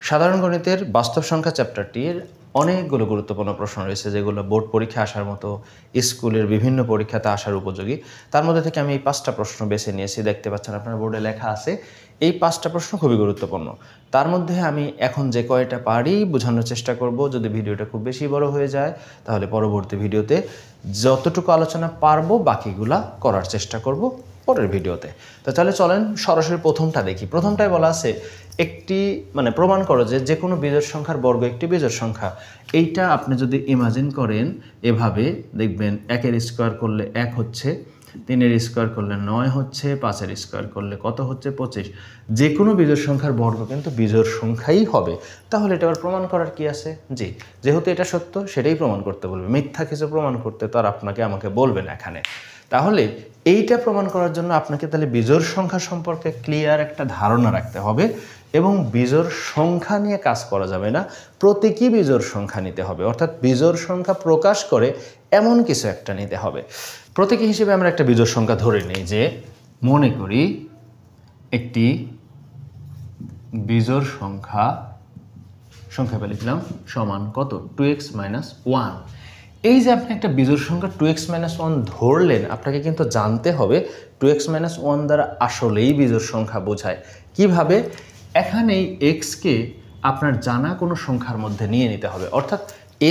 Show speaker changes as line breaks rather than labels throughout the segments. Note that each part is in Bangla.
সাধারণ গণিতের বাস্তব সংখ্যা চ্যাপ্টারটির অনেকগুলো গুরুত্বপূর্ণ প্রশ্ন রয়েছে যেগুলো বোর্ড পরীক্ষা আসার মতো, স্কুলের বিভিন্ন পরীক্ষাতে আসার উপযোগী। তার মধ্যে থেকে আমি এই 5টা প্রশ্ন বেছে নিয়েছি। দেখতে পাচ্ছেন আপনার বোর্ডে লেখা আছে। এই 5টা প্রশ্ন খুবই গুরুত্বপূর্ণ। তার মধ্যে আমি এখন যে কয়টা পারি বোঝানোর চেষ্টা করব। যদি ভিডিওটা খুব বেশি বড় হয়ে যায় তাহলে পরবর্তী ভিডিওতে যতটুকু আলোচনা পারবো বাকিগুলা করার চেষ্টা করব পরের ভিডিওতে। তো তাহলে চলেন সরাসরি প্রথমটা দেখি। প্রথমটায় বলা আছে একটি প্রমাণ করো যে কোনো বিজোড় সংখ্যার বর্গ একটি বিজোড় সংখ্যা। এইটা আপনি যদি ইমাজিন করেন এভাবে দেখবেন 1-এর স্কোয়ার করলে 1 হচ্ছে, 3-এর স্কোয়ার করলে 9 হচ্ছে, 5-এর স্কোয়ার করলে কত হচ্ছে 25। যে কোনো বিজোড় সংখ্যার বর্গ কিন্তু বিজোড় সংখ্যাই হবে। তাহলে এটা আবার প্রমাণ করার কি আছে? জি, যেহেতু এটা সত্য সেটাই প্রমাণ করতে বলবে। মিথ্যা কিছু প্রমাণ করতে তো আর আমাকে বলবে না এখানে। তাহলে এইটা প্রমাণ করার জন্য আপনাকে তাহলে বিজোড় সংখ্যা সম্পর্কে ক্লিয়ার একটা ধারণা রাখতে হবে এবং বিজোড় সংখ্যা নিয়ে কাজ করা যাবে না, প্রতীকী বিজোড় সংখ্যা নিতে হবে। অর্থাৎ বিজোড় সংখ্যা প্রকাশ করে এমন কিছু একটা নিতে হবে। প্রতীকী হিসেবে আমরা একটা বিজোড় সংখ্যা ধরে নিই, যে মনে করি একটি বিজোড় সংখ্যা লিখলাম সমান কত 2x - 1। এই যে আপনি একটা বিজোড় সংখ্যা 2x - 1 ধরলেন, আপনাকে কিন্তু জানতে হবে 2x - 1 দ্বারা আসলেই বিজোড় সংখ্যা বোঝায় কিভাবে। এখানেই এক্সকে আপনার জানা কোনো সংখ্যার মধ্যে নিয়ে নিতে হবে। অর্থাৎ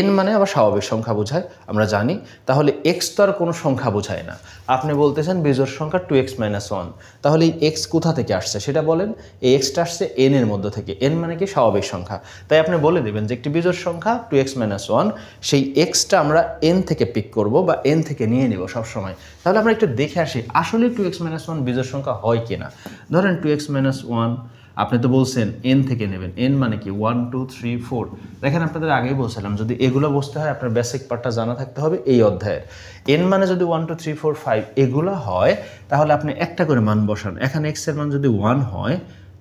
n মানে আবার স্বাভাবিক সংখ্যা বোঝায়, আমরা জানি। তাহলে এক্স তো আর কোনো সংখ্যা বোঝায় না। আপনি বলতেছেন বিজোড় সংখ্যা 2x - 1, তাহলে এই এক্স কোথা থেকে আসছে সেটা বলেন। এই এক্সটা আসছে n এর মধ্য থেকে। n মানে কি? স্বাভাবিক সংখ্যা। তাই আপনি বলে দেবেন যে একটি বিজোড় সংখ্যা 2x - 1, সেই এক্সটা আমরা n থেকে পিক করব বা n থেকে নিয়ে নিব সবসময়। তাহলে আমরা একটু দেখে আসি আসলে 2x - 1 বিজোড় সংখ্যা হয় কিনা। ধরেন 2x - 1 আপনি তো বলছেন n থেকে নেবেন। n মানে কি 1 2 3 4। দেখেন আপনাদের আগেই বলছিলাম যদি এগুলো বুঝতে হয় আপনার বেসিক পার্টটা জানা থাকতে হবে এই অধ্যায়ের। n মানে যদি 1 2 3 4 5 এগুলো হয় তাহলে আপনি একটা করে মান বসান। এখানে x এর মান যদি 1 হয়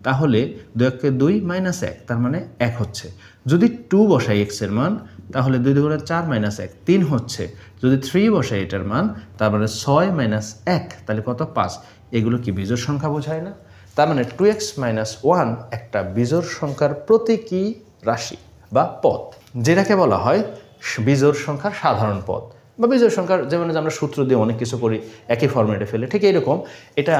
তাহলে 2 × 2 - 1, তার মানে 1 হচ্ছে। যদি 2 বসাই x এর মান তাহলে 2 × 2 = 4 - 1 3 হচ্ছে। যদি 3 বসাই এটার মান তার মানে 6 - 1 তাহলে কত 5। এগুলো কি বিজোড় সংখ্যা বোঝায় না? তার মানে 2x - 1 একটা বিজোড় সংখ্যার প্রতীকী রাশি বা পদ, যেটাকে বলা হয় বিজোড় সংখ্যার সাধারণ পদ বা বিজোড় সংখ্যার, যেমন আমরা সূত্র দিয়ে অনেক কিছু করি একই ফরম্যাটে ফেলে, ঠিক এইরকম এটা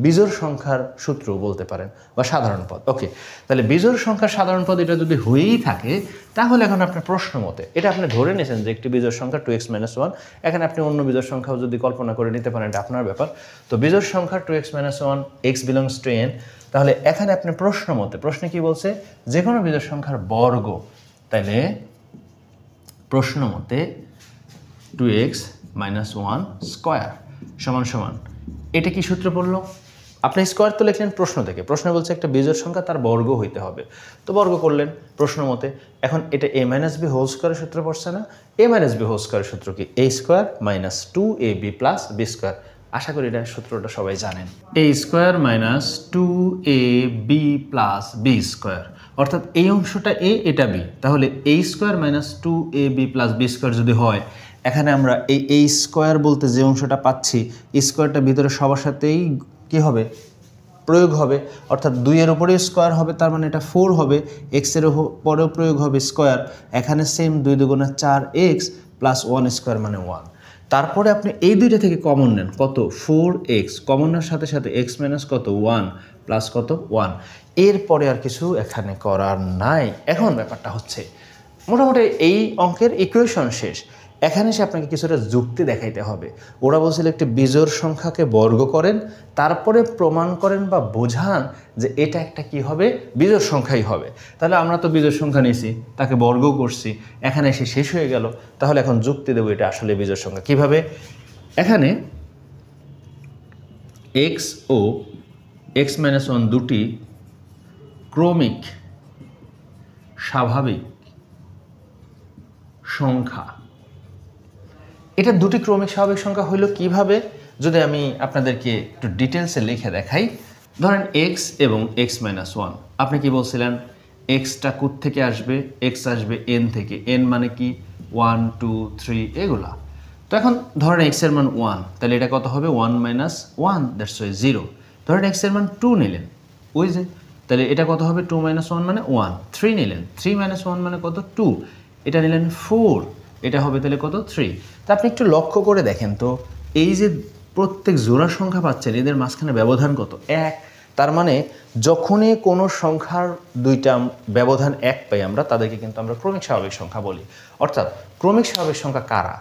বিজোড় সংখ্যার সূত্র বলতে পারেন বা সাধারণ পদ। ওকে, তাহলে বিজোড় সংখ্যার সাধারণ পদ এটা যদি হয়েই থাকে তাহলে এখন আপনার প্রশ্ন মতে এটা আপনি ধরে নিয়েছেন যে একটি বিজোড় সংখ্যা 2x - 1। এখানে আপনি অন্য বিজোড় সংখ্যাও যদি কল্পনা করে নিতে পারেন, এটা আপনার ব্যাপার। তো বিজোড় সংখ্যা 2x - 1, x belongs to n। তাহলে এখানে আপনি প্রশ্ন মতে, প্রশ্নে কি বলছে? যে কোনো বিজোড় সংখ্যার বর্গ। তাহলে প্রশ্ন মতে 2x - 1 স্কোয়ার সমান এটা কি সূত্র পড়লো? আপনি স্কোয়ার তো লিখলেন প্রশ্ন থেকে। প্রশ্ন বলছে একটা বিজোড় সংখ্যা তার বর্গ হইতে হবে, তো বর্গ করলেন প্রশ্ন মতে। এখন এটা a - b হোল স্কোয়ারের সূত্র পড়ছে না? a - b হোল স্কোয়ারের সূত্র কি? a² - 2ab + b²। আশা করি এটা সূত্রটা সবাই জানেন। a² - 2ab + b², অর্থাৎ এই অংশটা a এটা b। তাহলে a² - 2ab + b² যদি হয়, এখানে আমরা এই a² বলতে যে অংশটা পাচ্ছি স্কোয়ারটা ভিতরে সবার সাথেই কি হবে? প্রয়োগ হবে। অর্থাৎ 2 এর উপরে স্কোয়ার হবে, তার মানে এটা 4 হবে। এক্স এর পরেও প্রয়োগ হবে স্কোয়ার। এখানে সেম 2 × 2 = 4x + 1² মানে 1। তারপরে আপনি এই দুইটা থেকে কমন নেন, কত 4x। কমন নেওয়ার সাথে সাথে x - কত 1 প্লাস কত 1। এরপরে আর কিছু এখানে করার নাই। এখন ব্যাপারটা হচ্ছে মোটামুটি এই অঙ্কের ইকুয়েশন শেষ। এখানে সে আপনাকে কিছুটা যুক্তি দেখাইতে হবে। ওরা বলছিল একটি বিজোড় সংখ্যাকে বর্গ করেন, তারপরে প্রমাণ করেন বা বোঝান যে এটা একটা কি হবে? বিজোড় সংখ্যাই হবে। তাহলে আমরা তো বিজোড় সংখ্যা নিয়েছি, তাকে বর্গ করছি, এখানে এসে শেষ হয়ে গেল। তাহলে এখন যুক্তি দেবো এটা আসলে বিজোড় সংখ্যা কিভাবে। এখানে x ও x - 1 দুটি ক্রমিক স্বাভাবিক সংখ্যা। এটা দুটি ক্রমিক স্বাভাবিক সংখ্যা হইল কিভাবে? যদি আমি আপনাদেরকে একটু ডিটেলসে লিখে দেখাই। ধরেন x এবং x - 1। আপনি কি বলছিলেন? এক্সটা কোথ থেকে আসবে? এক্স আসবে n থেকে। n মানে কি 1 2 3 এগুলা। তো এখন ধরেন x এর মান 1, তাহলে এটা কত হবে? 1 - 1 দ্যাটস ওয়াই 0। ধরেন x এর মান 2 নিলেন, ওই যে তাহলে এটা কত হবে 2 - 1 মানে 1, 3 নিলেন, 3 - 1 মানে কত 2, এটা নিলেন 4, এটা হবে তাহলে কত 3। তা আপনি একটু লক্ষ্য করে দেখেন তো এই যে প্রত্যেক জোড়া সংখ্যা পাচ্ছেন এদের মাঝখানে ব্যবধান কত 1, তার মানে যখনই কোনো সংখ্যার দুইটা ব্যবধান 1 পাই আমরা তাদেরকে কিন্তু আমরা ক্রমিক স্বাভাবিক সংখ্যা বলি। অর্থাৎ ক্রমিক স্বাভাবিক সংখ্যা কারা?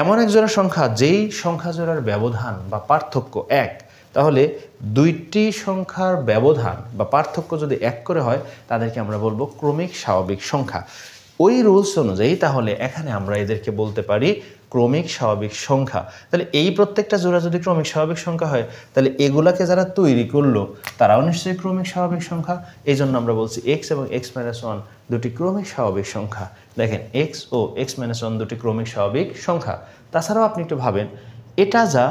এমন এক জোড়া সংখ্যা যেই সংখ্যা জোড়ার ব্যবধান বা পার্থক্য 1, তাহলে দুইটি সংখ্যার ব্যবধান বা পার্থক্য যদি 1 করে হয় তাদেরকে আমরা বলবো ক্রমিক স্বাভাবিক সংখ্যা। ওই রুলস অনুযায়ী তাহলে এখানে আমরা এদেরকে বলতে পারি ক্রমিক স্বাভাবিক সংখ্যা। তাহলে এই প্রত্যেকটা জোড়া যদি ক্রমিক স্বাভাবিক সংখ্যা হয় তাহলে এগুলাকে যারা তৈরি করলো তারাও নিশ্চয়ই ক্রমিক স্বাভাবিক সংখ্যা। এই জন্য আমরা বলছি x এবং x-1 দুটি ক্রমিক স্বাভাবিক সংখ্যা। দেখেন x ও x-1 দুটি ক্রমিক স্বাভাবিক সংখ্যা। তাছাড়াও আপনি একটু ভাবেন এটা যা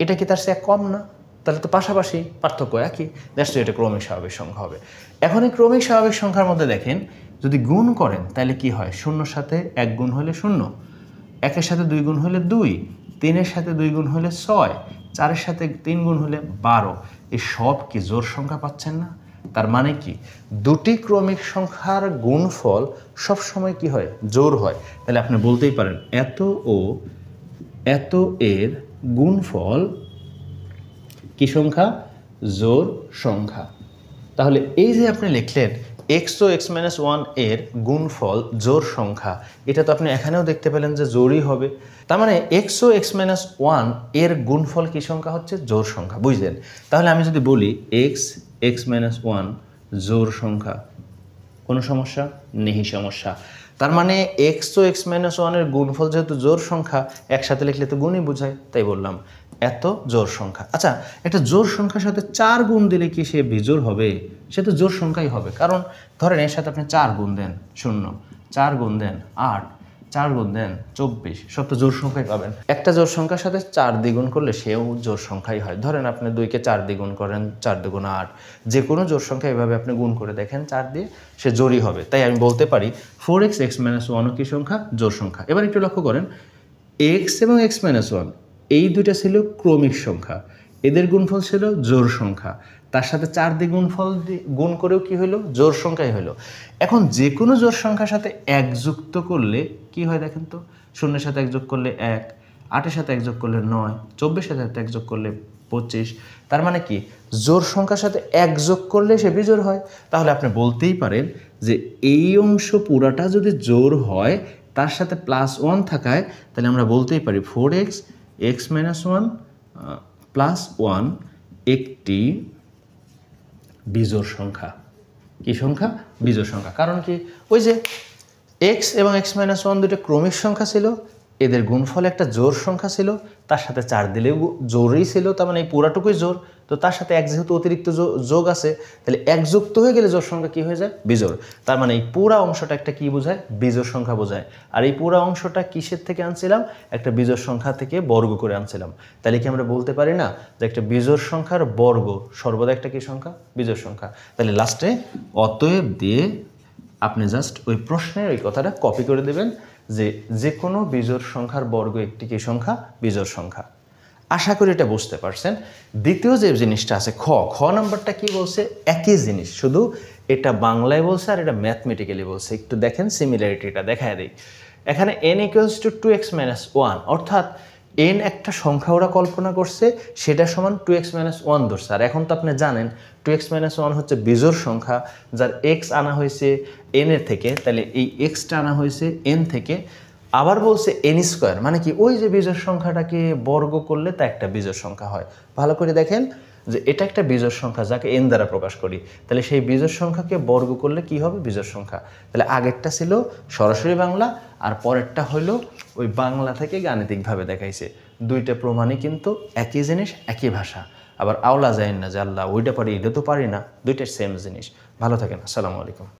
এটা কি তার চেয়ে কম না? তাহলে তো পাশাপাশি, পার্থক্য একই, নিশ্চয়ই এটা ক্রমিক স্বাভাবিক সংখ্যা হবে। এখন এই ক্রমিক স্বাভাবিক সংখ্যার মধ্যে দেখেন যদি গুণ করেন তাহলে কি হয়? 0-র সাথে 1 গুণ হলে 0, 1-এর সাথে 2 গুণ হলে 2, 3-এর সাথে 2 গুণ হলে 6, 4-এর সাথে 3 গুণ হলে 12। এই সব কি জোড় সংখ্যা পাচ্ছেন না? তার মানে কি দুটি ক্রমিক সংখ্যার গুণফল সবসময় কি হয়? জোড় হয়। তাহলে আপনি বলতেই পারেন এত ও এত এর গুণফল কি সংখ্যা? জোড় সংখ্যা। তাহলে এই যে আপনি লিখলেন x ও x-1 এর গুণফল জোড় সংখ্যা, এটা তো আপনি এখানেও দেখতে পেলেন যে জোড়ই হবে। তার মানে x ও x-1 এর গুণফল কি সংখ্যা হচ্ছে? জোড় সংখ্যা। বুঝলেন? তাহলে আমি যদি বলি x x-1 জোড় সংখ্যা, কোনো সমস্যা নেই? সমস্যা। তার মানে x ও x-1 এর গুণফল যেহেতু জোড় সংখ্যা একসাথে লিখলে তো গুণই বোঝায়, তাই বললাম এত জোড় সংখ্যা। আচ্ছা, একটা জোড় সংখ্যার সাথে 4 গুণ দিলে কি সে বিজোড় হবে? সে তো জোড় সংখ্যাই হবে। কারণ ধরেন এর সাথে আপনি 4 গুণ দেন 0, 4 গুণ দেন 8, 4 গুণ দেন 24, সব তো জোড় সংখ্যাই পাবেন। একটা জোড় সংখ্যার সাথে 4 দ্বিগুণ করলে সেও জোড় সংখ্যাই হয়। ধরেন আপনি 2-কে 4 দ্বিগুণ করেন, 4 দুগুণ 8, যে কোনো জোড় সংখ্যা এভাবে আপনি গুণ করে দেখেন 4 দিয়ে, সে জোড়ই হবে। তাই আমি বলতে পারি 4x x-1 কি সংখ্যা? জোড় সংখ্যা। এবার একটু লক্ষ্য করেন x এবং x-1 এই দুইটা ছিল ক্রমিক সংখ্যা, এদের গুণফল ছিল জোড় সংখ্যা, তার সাথে 4 দিয়ে গুণ করেও কি হলো? জোড় সংখ্যাই হলো। এখন যে কোনো জোড় সংখ্যার সাথে 1 যুক্ত করলে কি হয় দেখেন তো? 0-এর সাথে 1 যোগ করলে 1, 8-এর সাথে 1 যোগ করলে 9, 24-এর সাথে 1 যোগ করলে 25। তার মানে কি জোড় সংখ্যার সাথে 1 যোগ করলে সে বিজোড় হয়। তাহলে আপনি বলতেই পারেন যে এই অংশ পুরাটা যদি জোড় হয় তার সাথে +1 থাকায় তাহলে আমরা বলতেই পারি 4x x-1 +1 একটি বিজোড় সংখ্যা। কি সংখ্যা? বিজোড় সংখ্যা। কারণ কি? ওই যে x এবং x-1 দুটো ক্রমিক সংখ্যা ছিল, এদের গুণফল একটা জোড় সংখ্যা ছিল, তার সাথে 4 দিলেও জোড়ই ছিল, তার মানে এই পুরাটুকুই জোড়। তো তার সাথে 1 যেহেতু অতিরিক্ত যোগ আছে তাহলে 1 যুক্ত হয়ে গেলে জোড় সংখ্যা কি হয়ে যায়? বিজোড়। তার মানে এই পুরা অংশটা একটা কি বোঝায়? বিজোড় সংখ্যা বোঝায়। আর এই পুরা অংশটা কিসের থেকে আনছিলাম? একটা বিজোড় সংখ্যা থেকে বর্গ করে আনছিলাম। তাহলে কি আমরা বলতে পারি না যে একটা বিজোড় সংখ্যার বর্গ সর্বদা একটা কি সংখ্যা? বিজোড় সংখ্যা। তাহলে লাস্টে অতএব দিয়ে আপনি জাস্ট ওই প্রশ্নের ওই কথাটা কপি করে দেবেন যে কোনো বিজোড় সংখ্যার বর্গ একটি কি সংখ্যা? বিজোড় সংখ্যা। আশা করি এটা বুঝতে পারছেন। দ্বিতীয় যে জিনিসটা আছে খ নাম্বারটা কি বলছে? একই জিনিস, শুধু এটা বাংলায় বলছে আর এটা ম্যাথমেটিক্যালি বলছে। একটু দেখেন সিমিলারিটিটা দেখায় দিই। এখানে n = 2x-1, অর্থাৎ n একটা সংখ্যা ওরা কল্পনা করছে, সেটা সমান 2x-1 ধরছে। আর এখন তো আপনি জানেন 2x-1 হচ্ছে বিজোড় সংখ্যা যার x আনা হয়েছে n এর থেকে, তাহলে এই xটা আনা হয়েছে n থেকে। আবার বলছে n², মানে কি ওই যে বিজোড় সংখ্যাটাকে বর্গ করলে তা একটা বিজোড় সংখ্যা হয়। ভালো করে দেখেন যে এটা একটা বিজোড় সংখ্যা যাকে n দ্বারা প্রকাশ করি, তাহলে সেই বিজোড় সংখ্যাকে বর্গ করলে কি হবে? বিজোড় সংখ্যা। তাহলে আগেরটা ছিল সরাসরি বাংলা আর পরেরটা হলো ওই বাংলা থেকে গাণিতিকভাবে দেখাইছে। দুইটা প্রমাণই কিন্তু একই জিনিস, একই ভাষা। আবার আওলা যায় না যে আল্লাহ ওইটা পারি এটা তো পারি না, দুইটার সেম জিনিস। ভালো থাকেন। আসসালামু আলাইকুম।